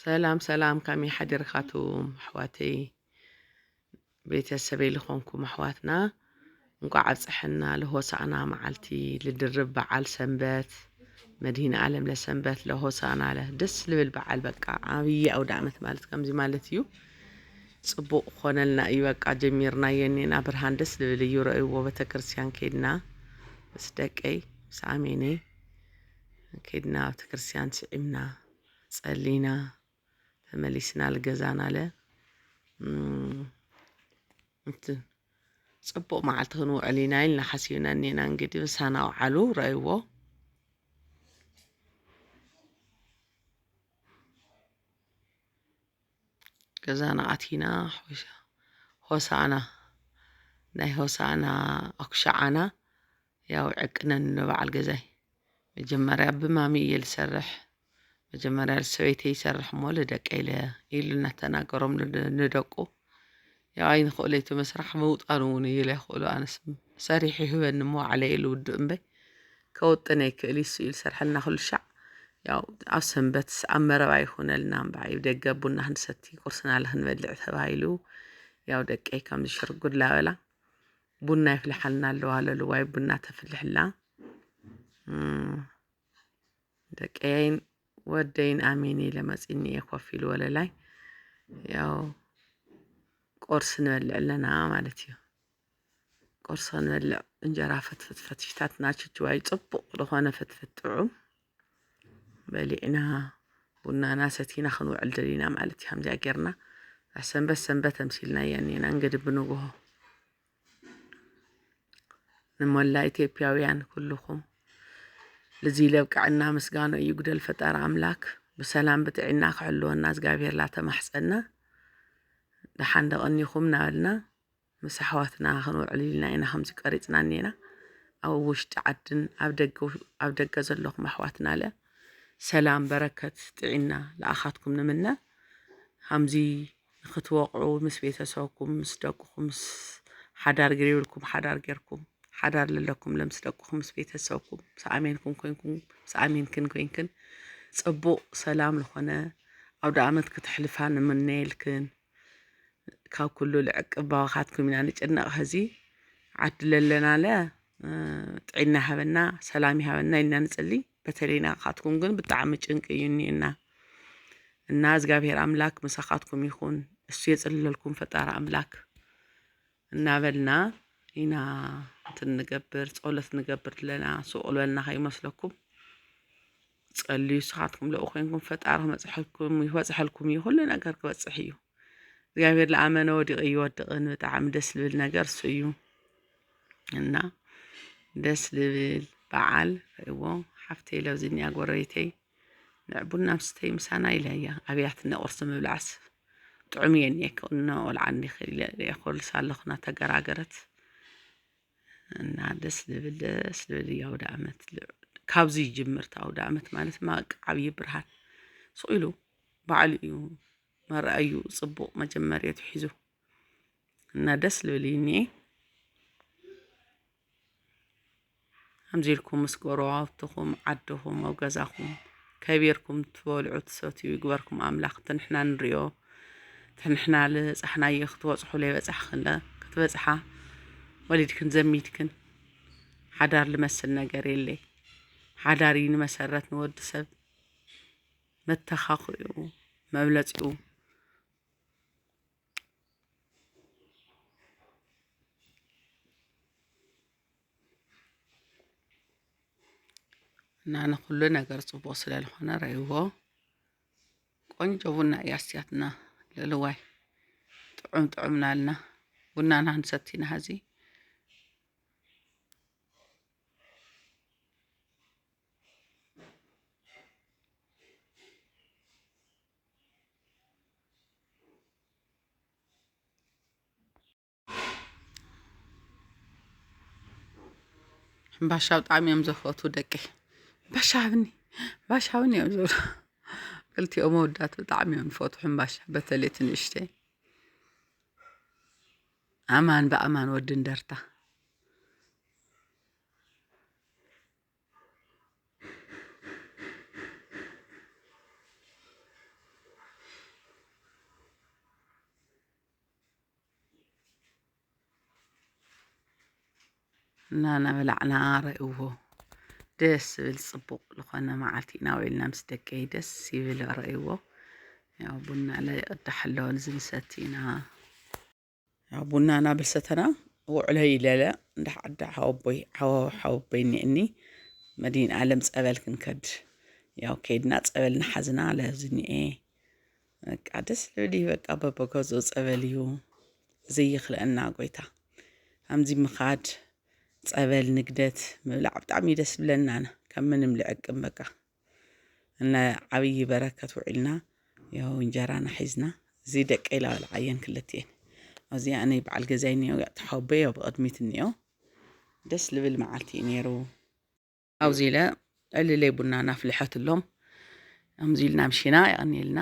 ሰላም ሰላም ከመይ ሓዲርካቱም ኣሕዋተይ ቤተሰበይ ልኾንኩም ኣሕዋትና እንኳዕ ኣብፅሐና ለሆሳእና መዓልቲ ልድርብ በዓል ሰንበት መድህን ዓለም ለሰንበት ለሆሳእና ደስ ልብል በዓል በቃ ዓብይ ኣውደ ዓመት ማለት ከምዚ ማለት እዩ ጽቡቕ ኾነልና እዩ በቃ ጀሚርናዮ እኒና ብርሃን ደስ ልብል እዩ ረእይዎ ቤተክርስትያን ከይድና ምስ ደቀይ ምስ ኣሜነይ ከይድና ቤተክርስትያን ስዒምና ጸሊና ተመሊስና ልገዛና እንት ጽቡቕ መዓልቲ ክንውዕል ኢና ኢልና ሓሲብና እኒና እንግዲህ ምሳና ውዓሉ ረእይዎ ገዛና ኣቲና ሆሳእና ናይ ሆሳእና ኣኩሻዓና ያው ዕቅነን ንበዓል ገዛይ መጀመርያ ብማሚ እየ ልሰርሕ መጀመርያ ሰበይተይ ይሰርሕ እሞ ለደቀይ ኢሉ እናተናገሮም ንደቁ ያው ኣይንኽእለይቱ መስራሕ ምውጣኑ እውን እየ ለይኽእሉ ኣነስ ሰሪሕ ይህበኒ እሞ ባዕለይ ኢሉ ውድእ እምበይ ከውጥን ኣይክእል እሱ ኢሉ ሰርሐልና ኩሉ ሻዕ ያው ኣብ ሰንበት ኣብ መረባ ይኹነልና እምበዓይ ደገ ቡና ክንሰቲ ቁርስና ክንበልዕ ተባሂሉ ያው ደቀይ ከምዚ ሽርጉድ ላበላ ቡና ይፍልሓልና ኣለዋ ለልዋይ ቡና ተፍልሕላ ደቀይን ወደይን ኣሜን ለመጺኒ ኮፍ ኢሉ ወለላይ ያው ቁርስ ንበልዕ ኣለና ማለት እዩ ቁርስ ንበልዕ እንጀራ ፍትፍት ፈትሽታትና ችጅዋይ ጽቡቕ ዝኾነ ፍትፍት ጥዑም በሊዕና ቡናና ሰቲና ክንውዕል ደሊና ማለት እዩ ከምዚኣ ጌርና ሰንበት ሰንበት ተምሲልና እኒና እንግዲህ ብንጉሆ ንሞላ ኢትዮጵያውያን ኩልኹም ለዚ ለብቅዕና ምስጋና ይጉደል ፈጣሪ ኣምላክ ብሰላም ብጥዕና ክሕልወና እግዚአብሔር ላተማሕፀና ደሓን ደቐኒኹም ናበልና ምስ ኣሕዋትና ክንውዕል ኢልና ኢና ከምዚ ቀሪፅና እኒና ኣብ ውሽጢ ዓድን ኣብ ደገ ዘለኹም ኣሕዋትና ሰላም በረከት ጥዕና ለኣኻትኩም ንምነ ከምዚ ንኽትወቕዑ ምስ ቤተሰብኩም ምስ ደቁኹም ምስ ሓዳር ገይሩልኩም ሓዳር ጌርኩም ሓዳር ለለኩም ለምስ ደቁኹም ምስ ቤተሰብኩም ሰኣሜንኩም ኮይንኩም ሰኣሜንክን ኮይንክን ጽቡቕ ሰላም ዝኾነ ኣውደ ዓመት ክትሕልፋ ንምነየልክን ካብ ኩሉ ልዕቅብ ባኻትኩም ኢና ንጭነቕ ሕዚ ዓድለለና ጥዕና ሃበና ሰላም ሃበና ኢልና ንጽሊ በተለይና ካትኩም ግን ብጣዕሚ ጭንቂ እዩ እኒአና እና እግዚአብሔር ኣምላክ ምሳኻትኩም ይኹን እሱ የጽልለልኩም ፈጣሪ ኣምላክ እናበልና ኢና እንትንገብር ጸሎት ንገብር ለና ስቕልበልና ከይመስለኩም ጸልዩ ስኻትኩም ለኡ ኮይንኩም ፈጣሪ መጽሐልኩም ይወጽሐልኩም እዩ ኩሉ ነገር ክበጽሕ እዩ እግዚአብሔር ለኣመነ ወዲቕ ይወድቕን ብጣዕሚ ደስ ልብል ነገር እሱ እዩ እና ደስ ልብል በዓል ረእይዎ ሓፍተይ ለብዝኒያ ጎረቤተይ ንዕቡና ምስተይ ምሳና ኢለያ ኣብያትና ቁርሲ ምብላዕስ ጥዑም እየ እኒአክ ቆልዓኒ ክልሳ ኣለኹና ተገራገረት እና ደስ ልብል እዩ ኣውደ ዓመት ካብዚ ይጅምር ኣውደ ዓመት ማለት ማቅ ዓብይ ብርሃን ስኢሉ በዓል እዩ መርኣዩ ጽቡቕ መጀመርያ ሒዙ እና ደስ ልብል እዩ እኒአ ከምዚ ኢልኩም ምስ ጎረቤትኩም ዓድኹም ኣብ ገዛኹም ከቢርኩም ትበልዑ ትሰትዩ ይግበርኩም ኣምላኽ ተንሕና ንሪኦ ተንሕና ልጻሕናዮ ክትበጽሑ ለይበጽሕክን ክትበጽሓ ወሊድክን ዘሚትክን ሓዳር ልመስል ነገር የለይ ሓዳር ንመሰረት ንወዲ ሰብ መተኻኽኡ መብለጺኡ እና ንኩሉ ነገር ጽቡቕ ስለልኾነ ረእይዎ ቆንጆ ቡና እያስያትና ለልዋይ ጥዑም ናልና ቡናና ክንሰቲና ሕዚ ሕምባሻ ብጣዕሚ እዮም ዘፈትው ደቂ ባሻብኒ እዮም ዝብሉ ክልቲኦም መወዳት ብጣዕሚ እዮም ዝፈትው ሕምባሻ በተለይ ትንእሽተይ ኣማን ብኣማን ወዲ እንደርታ እናና በላዕና ረእዎ ደስ ዝብል ጽቡቕ ዝኾነ መዓልቲ ኢና ውዒልና ምስ ደቀይ ደስ ይብል ረእይዎ ያው ቡና ላይ ይቕዳሕ ኣሎ ንሰቲ ኢና ያው ቡናና ብሰተና ውዕለይ ለለ እንዳሓዳ ሓወቦይ እኒአኒ መዲን ዓለም ጸበል ክንከድ ያው ከይድና ጸበል ንሓዝና ለዝኒኤ በቃ ደስ ልብል በቃ በበገዝኡ ጸበል እዩ ዘይኽለአና ጎይታ ከምዚ ምኻድ ጸበል ንግደት ምብላዕ ብጣዕሚ ደስ ብለናና ከም ምንም ልዕቅም በቃ እና ዓብይ በረከት ውዒልና ያው እንጀራና ሒዝና እዚ ደቀይ ላበልዓየን ክልትየን ኣብዚ ኣነ በዓል ገዛይ እኒኦ ተሓውበይ ያው ብቕድሚት እኒኦ ደስ ልብል መዓልቲ እዩ ነይሩ ኣብዚ ኢለ ዕልለይ ቡና ናፍልሐትሎም ከምዚ ኢልና ምሽና ያቕኒልና